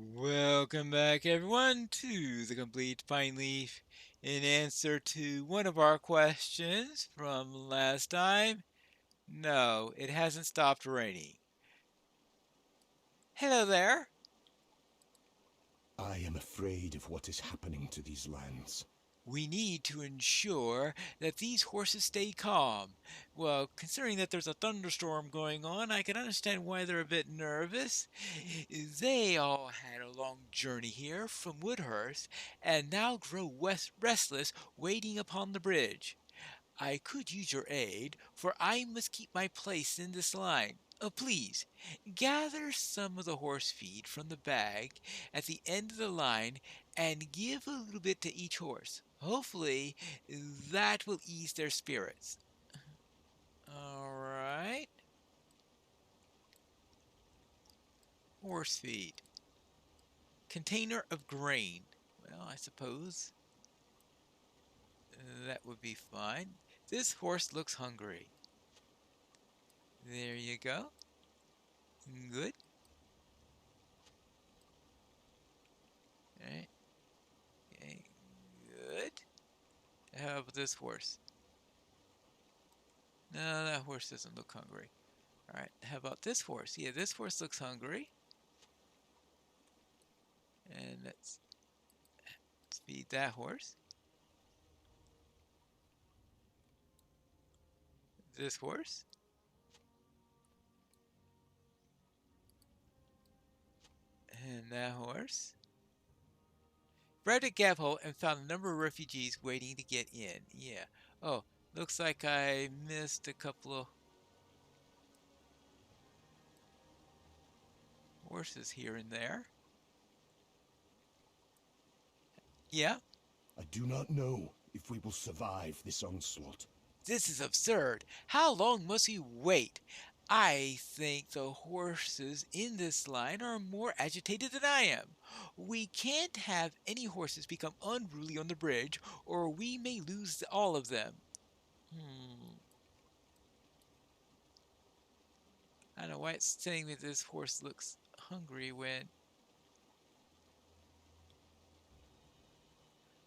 Welcome back, everyone, to the Complete Pineleaf. In answer to one of our questions from last time, no, it hasn't stopped raining. Hello there. I am afraid of what is happening to these lands. We need to ensure that these horses stay calm. Well, considering that there's a thunderstorm going on, I can understand why they're a bit nervous. They all had a long journey here from Woodhurst and now grow restless waiting upon the bridge. I could use your aid, for I must keep my place in this line. Please, gather some of the horse feed from the bag at the end of the line and give a little bit to each horse. Hopefully, that will ease their spirits. All right. Horse feed. Container of grain. Well, I suppose that would be fine. This horse looks hungry. There you go. Good. All right. Okay. Good. How about this horse? No, that horse doesn't look hungry. All right. How about this horse? Yeah, this horse looks hungry. And let's feed that horse. This horse. And that horse. Arrived at Gap and found a number of refugees waiting to get in. Yeah. Oh, looks like I missed a couple of horses here and there. Yeah. I do not know if we will survive this onslaught. This is absurd. How long must we wait? I think the horses in this line are more agitated than I am. We can't have any horses become unruly on the bridge, or we may lose all of them. I don't know why it's saying that this horse looks hungry when.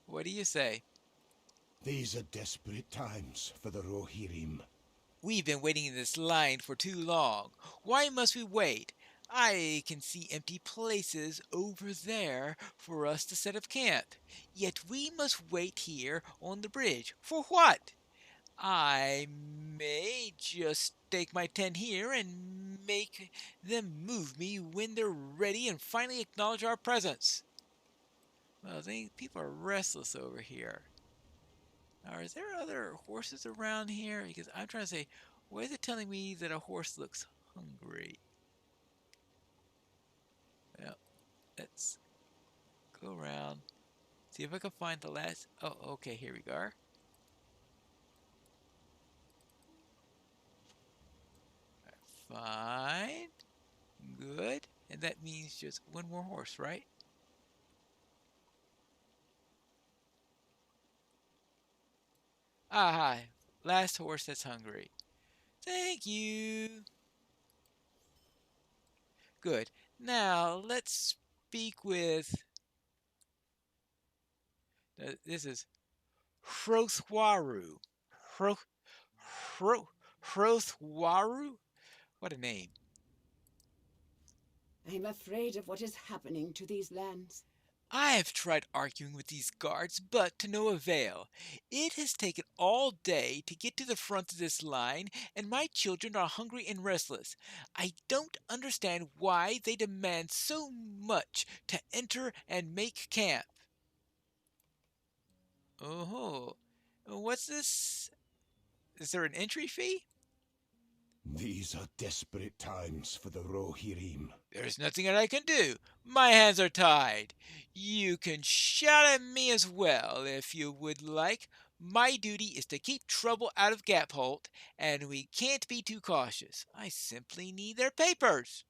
What do you say? These are desperate times for the Rohirrim. We've been waiting in this line for too long. Why must we wait? I can see empty places over there for us to set up camp. Yet we must wait here on the bridge. For what? I may just stake my tent here and make them move me when they're ready and finally acknowledge our presence. Well, people are restless over here. Are there other horses around here? Because I'm trying to say, why is it telling me that a horse looks hungry? Well, let's go around. See if I can find the last. Oh, okay, here we go. Fine. Good. And that means just one more horse, right? Ah, hi. Last horse that's hungry. Thank you. Good. Now, let's speak with. This is Hrothwaru. Hro, Hrothwaru? What a name. I'm afraid of what is happening to these lands. I have tried arguing with these guards, but to no avail. It has taken all day to get to the front of this line, and my children are hungry and restless. I don't understand why they demand so much to enter and make camp. Oh, what's this? Is there an entry fee? These are desperate times for the Rohirrim. There's nothing that I can do. My hands are tied. You can shout at me as well if you would like. My duty is to keep trouble out of Gapholt, and we can't be too cautious. I simply need their papers.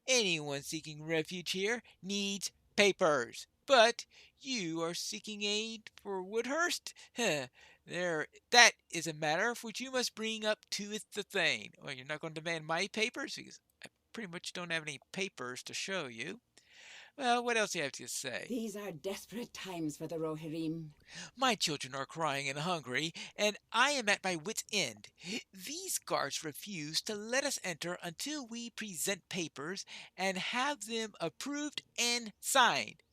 Anyone seeking refuge here needs papers. But you are seeking aid for Woodhurst? That is a matter for which you must bring up to the Thane. Well, you're not going to demand my papers because I pretty much don't have any papers to show you. Well, what else do you have to say? These are desperate times for the Rohirrim. My children are crying and hungry, and I am at my wit's end. These guards refuse to let us enter until we present papers and have them approved and signed.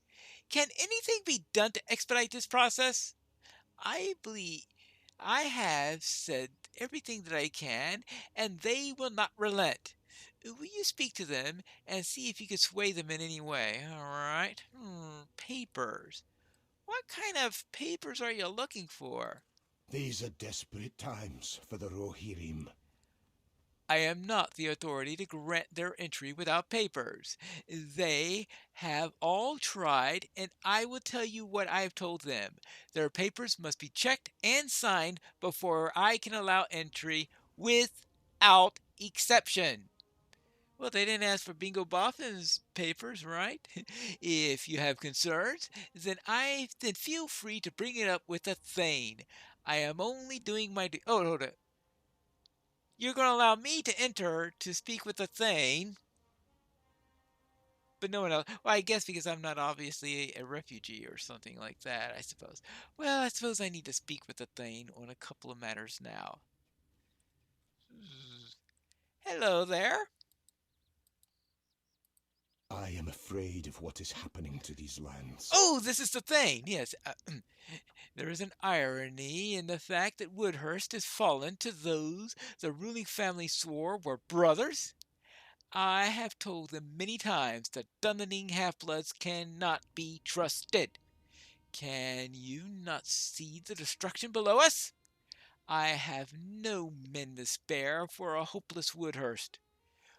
Can anything be done to expedite this process? I believe I have said everything that I can, and they will not relent. Will you speak to them and see if you can sway them in any way? All right. Papers. What kind of papers are you looking for? These are desperate times for the Rohirrim. I am not the authority to grant their entry without papers. They have all tried, and I will tell you what I have told them. Their papers must be checked and signed before I can allow entry without exception. Well, they didn't ask for Bingo Boffin's papers, right? If you have concerns, then feel free to bring it up with the Thane. I am only doing my oh, hold it. You're going to allow me to enter to speak with the Thane, but no one else. Well, I guess because I'm not obviously a refugee or something like that, I suppose. Well, I suppose I need to speak with the Thane on a couple of matters now. Hello there. I am afraid of what is happening to these lands. Oh, this is the Thane. Yes. There is an irony in the fact that Woodhurst has fallen to those the ruling family swore were brothers. I have told them many times that Dunleading half-bloods cannot be trusted. Can you not see the destruction below us? I have no men to spare for a hopeless Woodhurst.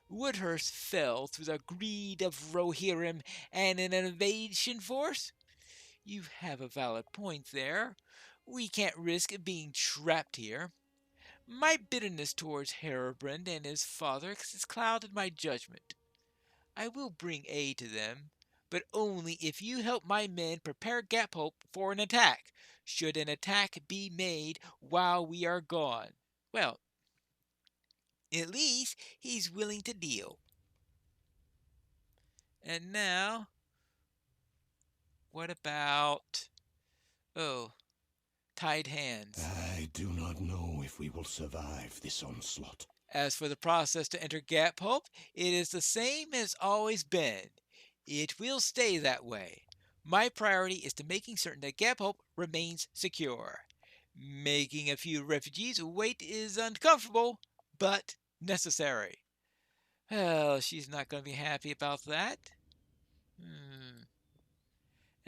Woodhurst fell through the greed of Rohirrim and an invasion force. You have a valid point there. We can't risk being trapped here. My bitterness towards Herobrand and his father has clouded my judgment. I will bring aid to them, but only if you help my men prepare Gaphope for an attack, should an attack be made while we are gone. Well, at least he's willing to deal. And now, what about, oh, tied hands? I do not know if we will survive this onslaught. As for the process to enter Gaphope, it is the same as always been. It will stay that way. My priority is to making certain that Gaphope remains secure. Making a few refugees wait is uncomfortable, but necessary. Well, she's not going to be happy about that.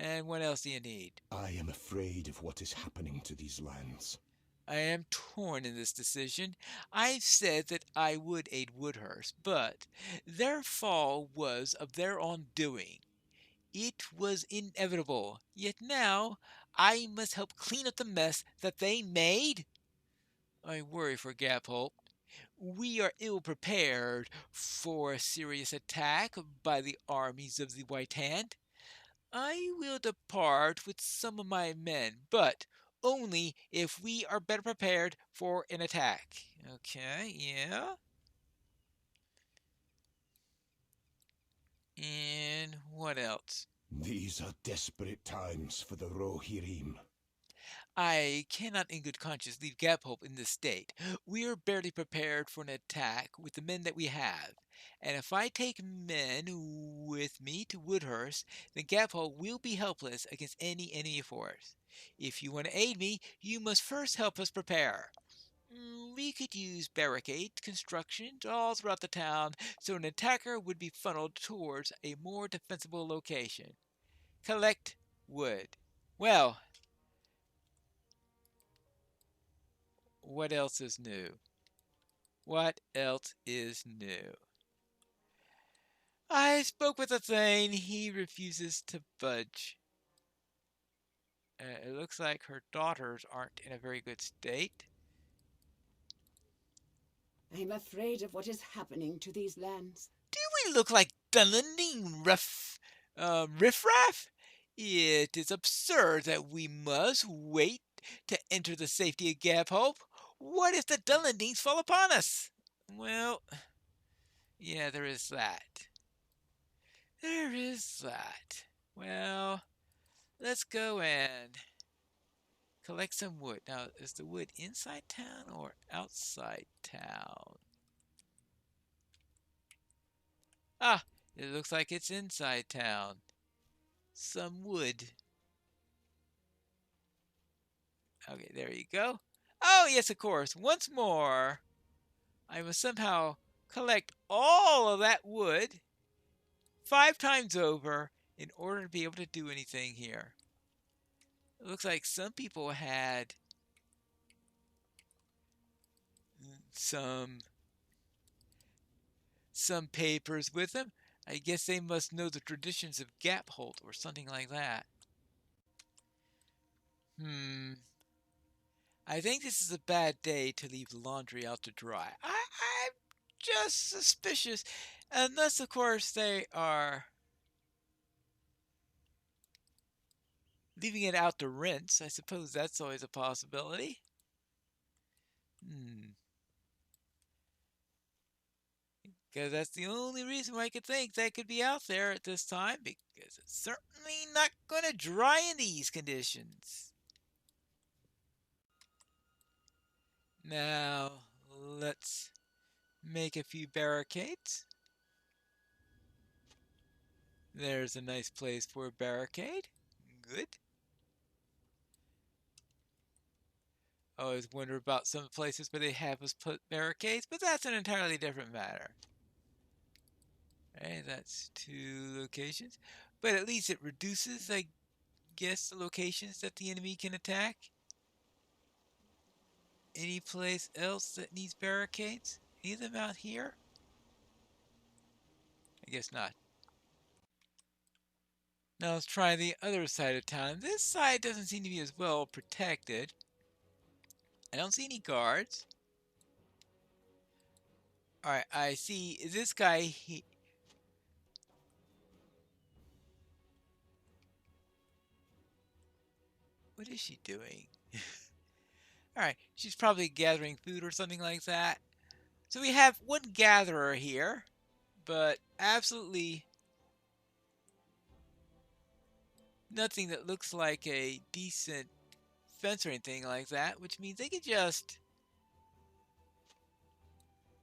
And what else do you need? I am afraid of what is happening to these lands. I am torn in this decision. I've said that I would aid Woodhurst, but their fall was of their own doing. It was inevitable. Yet now I must help clean up the mess that they made. I worry for Gaphope. We are ill prepared for a serious attack by the armies of the White Hand. I will depart with some of my men, but only if we are better prepared for an attack. Okay, yeah. And what else? These are desperate times for the Rohirrim. I cannot in good conscience leave Gaphope in this state. We are barely prepared for an attack with the men that we have. And if I take men with me to Woodhurst, then Gaphope will be helpless against any enemy force. If you want to aid me, you must first help us prepare. We could use barricade construction all throughout the town so an attacker would be funneled towards a more defensible location. Collect wood. Well, what else is new? What else is new? I spoke with the Thane. He refuses to budge. It looks like her daughters aren't in a very good state. I'm afraid of what is happening to these lands. Do we look like Dunleading riffraff? It is absurd that we must wait to enter the safety of Gaphope. What if the Dunleadings fall upon us? Well, yeah, there is that. There is that. Well, let's go and collect some wood. Now, is the wood inside town or outside town? Ah, it looks like it's inside town. Some wood. Okay, there you go. Oh, yes, of course. Once more, I must somehow collect all of that wood 5 times over in order to be able to do anything here. It looks like some people had some papers with them. I guess they must know the traditions of gap holt or something like that. I think this is a bad day to leave laundry out to dry. I'm just suspicious. Unless, of course, they are leaving it out to rinse. I suppose that's always a possibility. Because that's the only reason why I could think they could be out there at this time, because it's certainly not going to dry in these conditions. Now, let's make a few barricades. There's a nice place for a barricade. Good. I always wonder about some places where they have us put barricades, but that's an entirely different matter. Okay, that's 2 locations. But at least it reduces, I guess, the locations that the enemy can attack. Any place else that needs barricades? Any of them out here? I guess not. Now let's try the other side of town. This side doesn't seem to be as well protected. I don't see any guards. Alright, I see this guy. What is she doing? Alright, she's probably gathering food or something like that. So we have one gatherer here, but absolutely nothing that looks like a decent fence or anything like that, which means they could just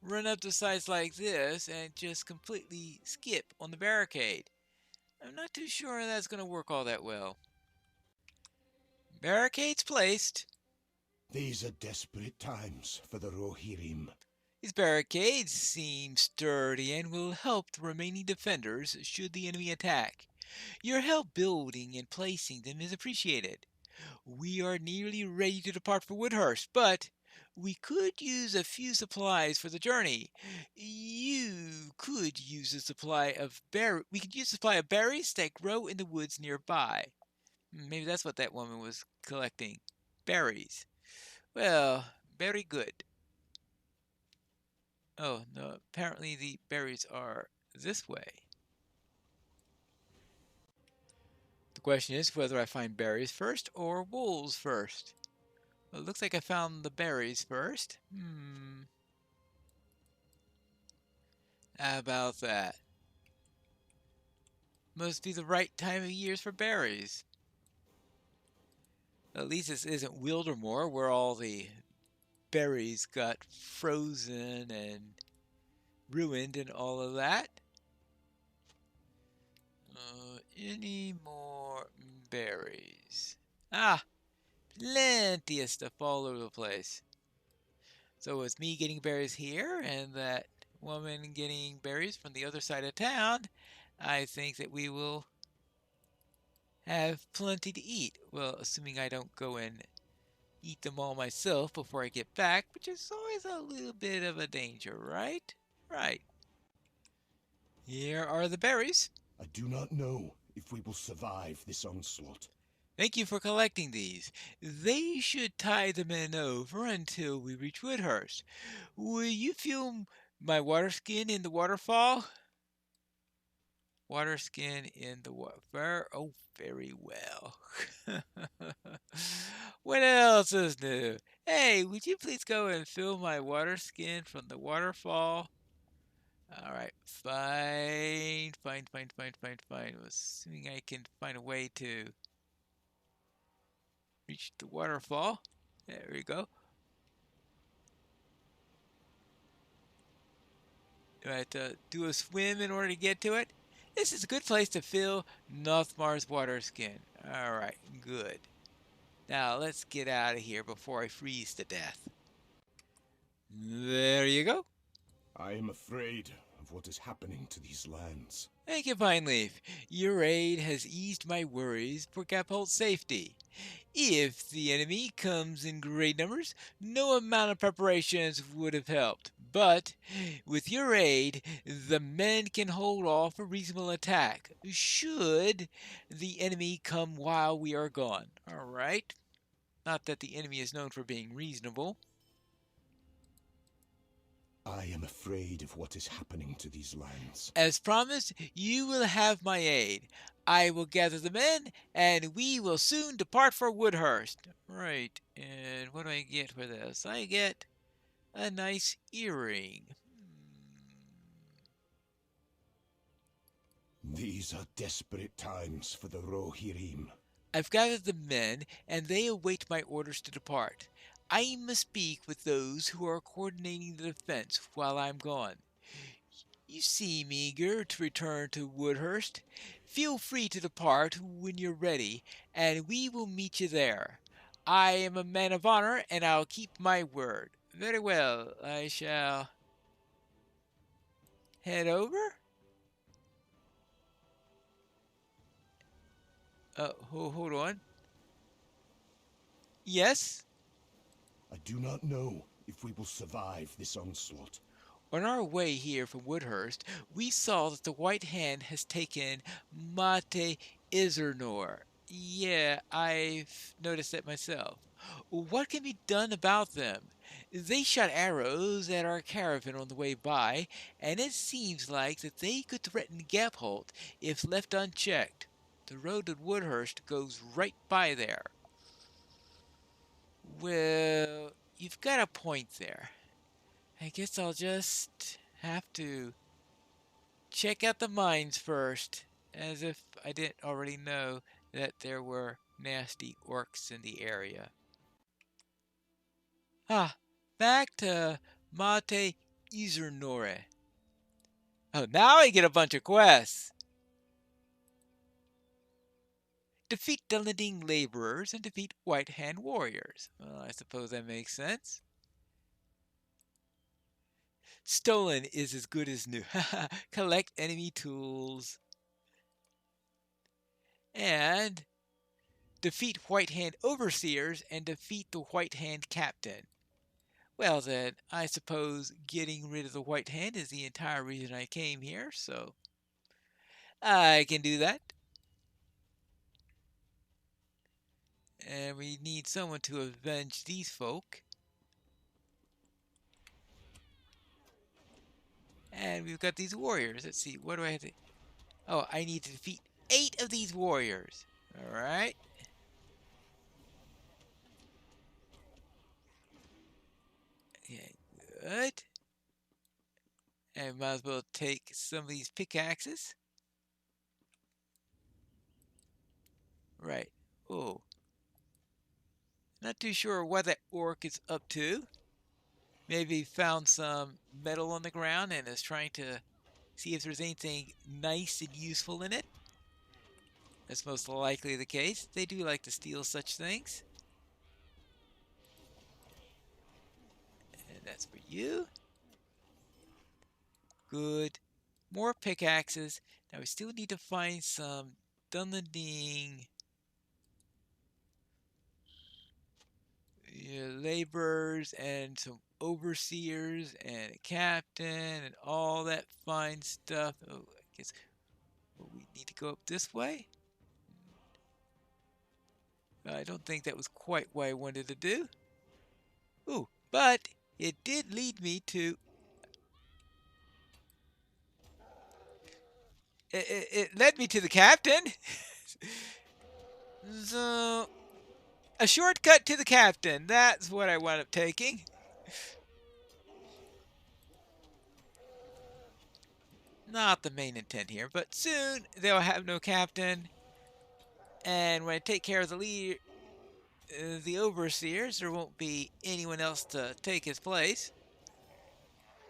run up to sites like this and just completely skip on the barricade. I'm not too sure that's going to work all that well. Barricades placed. These are desperate times for the Rohirrim. These barricades seem sturdy and will help the remaining defenders should the enemy attack. Your help building and placing them is appreciated. We are nearly ready to depart for Woodhurst, but we could use a few supplies for the journey. You could use a supply of we could use a supply of berries that grow in the woods nearby. Maybe that's what that woman was collecting. Berries. Well, very good. Oh, no, apparently the berries are this way. The question is whether I find berries first or wolves first. Well, it looks like I found the berries first. How about that? Must be the right time of year for berries. At least this isn't Wildermore, where all the berries got frozen and ruined and all of that. Any more berries? Ah, plenty of stuff all over the place. So it's me getting berries here and that woman getting berries from the other side of town. I think that we will have plenty to eat. Well, assuming I don't go and eat them all myself before I get back, which is always a little bit of a danger, right? Right. Here are the berries. I do not know if we will survive this onslaught. Thank you for collecting these. They should tide the men over until we reach Woodhurst. Will you fill my water skin in the waterfall? Water skin in the water. Oh, very well. What else is new? Hey, would you please go and fill my water skin from the waterfall? All right, fine. Assuming I can find a way to reach the waterfall. There we go. Do I have to do a swim in order to get to it? This is a good place to fill Nothmar's water skin. All right, good. Now let's get out of here before I freeze to death. There you go. I am afraid of what is happening to these lands. Thank you, Pineleaf. Your aid has eased my worries for Capholt's safety. If the enemy comes in great numbers, no amount of preparations would have helped. But with your aid, the men can hold off a reasonable attack, should the enemy come while we are gone. All right? Not that the enemy is known for being reasonable. I am afraid of what is happening to these lands. As promised, you will have my aid. I will gather the men, and we will soon depart for Woodhurst. Right, and what do I get for this? I get a nice earring. These are desperate times for the Rohirrim. I've gathered the men, and they await my orders to depart. I must speak with those who are coordinating the defense while I'm gone. You seem eager to return to Woodhurst. Feel free to depart when you're ready, and we will meet you there. I am a man of honor, and I'll keep my word. Very well, I shall head over. Hold on. Yes? I do not know if we will survive this onslaught. On our way here from Woodhurst, we saw that the White Hand has taken Mate Isernore. Yeah, I've noticed that myself. What can be done about them? They shot arrows at our caravan on the way by, and it seems like that they could threaten Gapholt if left unchecked. The road to Woodhurst goes right by there. Well, you've got a point there. I guess I'll just have to check out the mines first, as if I didn't already know that there were nasty orcs in the area. Back to Mate Isernore. Oh, now I get a bunch of quests. Defeat Dunedin laborers and defeat White Hand warriors. Well, I suppose that makes sense. Stolen is as good as new. Collect enemy tools. And defeat White Hand overseers and defeat the White Hand captain. Well then, I suppose getting rid of the White Hand is the entire reason I came here, so I can do that. And we need someone to avenge these folk. And we've got these warriors. Let's see, what do I have to... Oh, I need to defeat 8 of these warriors. Alright. Okay, good. And might as well take some of these pickaxes. Right. Oh. Not too sure what that orc is up to. Maybe found some metal on the ground and is trying to see if there's anything nice and useful in it. That's most likely the case. They do like to steal such things. And that's for you. Good. More pickaxes. Now we still need to find some Dunedin laborers and some overseers and a captain and all that fine stuff. Oh, I guess we need to go up this way. I don't think that was quite what I wanted to do. Ooh, but it did lead me to... It led me to the captain. So, a shortcut to the captain. That's what I wound up taking. not the main intent here, but soon they'll have no captain. And when I take care of the overseers, there won't be anyone else to take his place.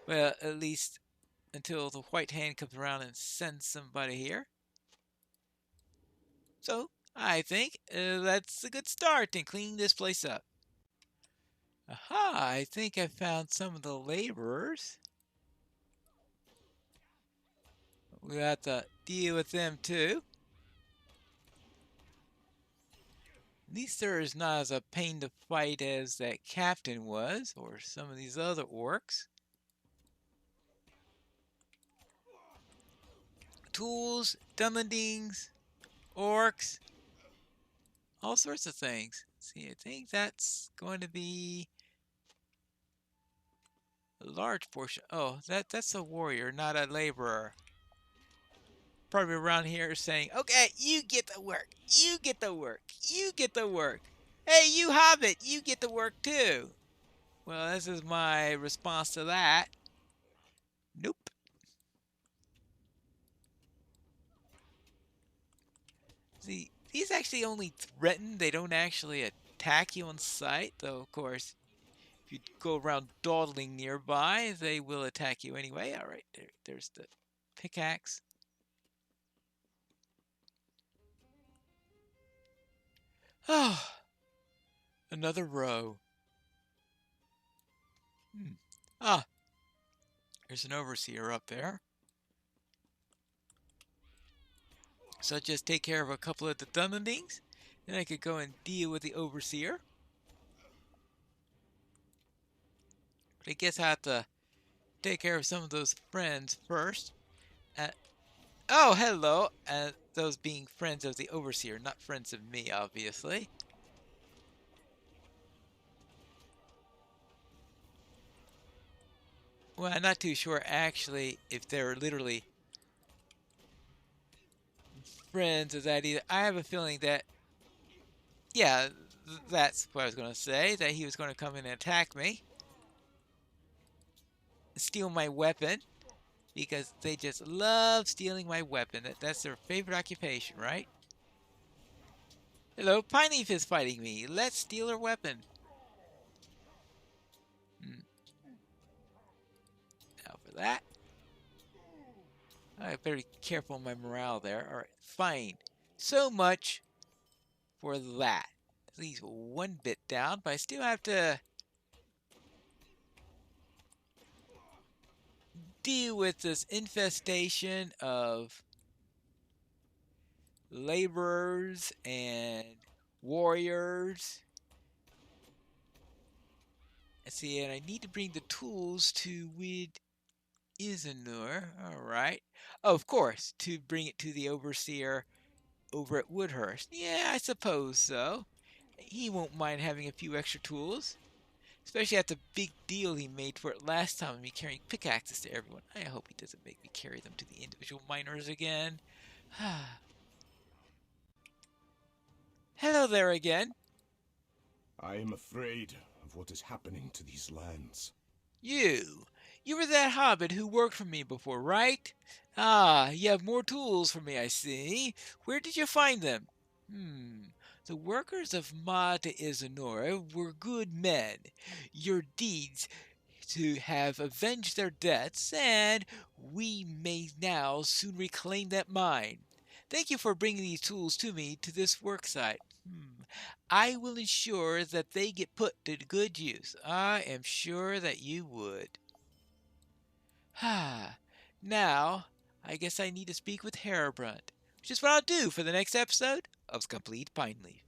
Well, at least until the White Hand comes around and sends somebody here. So I think that's a good start in cleaning this place up. Aha, I think I found some of the laborers. We have to deal with them too. At least they're not as a pain to fight as that captain was, or some of these other orcs. Tools, dunlendings, orcs, all sorts of things. See, I think that's going to be a large portion. Oh, that's a warrior, not a laborer. Probably around here saying, okay, you get the work, you get the work, you get the work. Hey, you hobbit, you get the work too. Well, this is my response to that. Nope. See, these actually only threaten, they don't actually attack you on sight, though, of course, if you go around dawdling nearby, they will attack you anyway. All right, there's the pickaxe. Oh, another row. Ah, there's an overseer up there. So just take care of a couple of the dunlendings. Then I could go and deal with the overseer. But I guess I have to take care of some of those friends first. Oh, hello. Those being friends of the overseer, not friends of me, obviously. Well, I'm not too sure actually if they're literally friends of that either. I have a feeling that, yeah, that's what I was going to say, that he was going to come in and attack me, steal my weapon, because they just love stealing my weapon. That's their favorite occupation, right? Hello, Pineleaf is fighting me. Let's steal her weapon. Now for that. I better be careful of my morale there. Alright, fine. So much for that. At least one bit down, but I still have to deal with this infestation of laborers and warriors. Let's see, and I need to bring the tools to Isernore. Alright. Oh, of course, to bring it to the overseer over at Woodhurst. Yeah, I suppose so. He won't mind having a few extra tools. Especially at the big deal he made for it last time, me carrying pickaxes to everyone. I hope he doesn't make me carry them to the individual miners again. Hello there again. I am afraid of what is happening to these lands. You were that hobbit who worked for me before, right? Ah, you have more tools for me, I see. Where did you find them? The workers of Ma to Isernore were good men. Your deeds to have avenged their deaths, and we may now soon reclaim that mine. Thank you for bringing these tools to me to this worksite. I will ensure that they get put to good use. I am sure that you would. Now, I guess I need to speak with Harebrund, which is what I'll do for the next episode of Complete Pineleaf.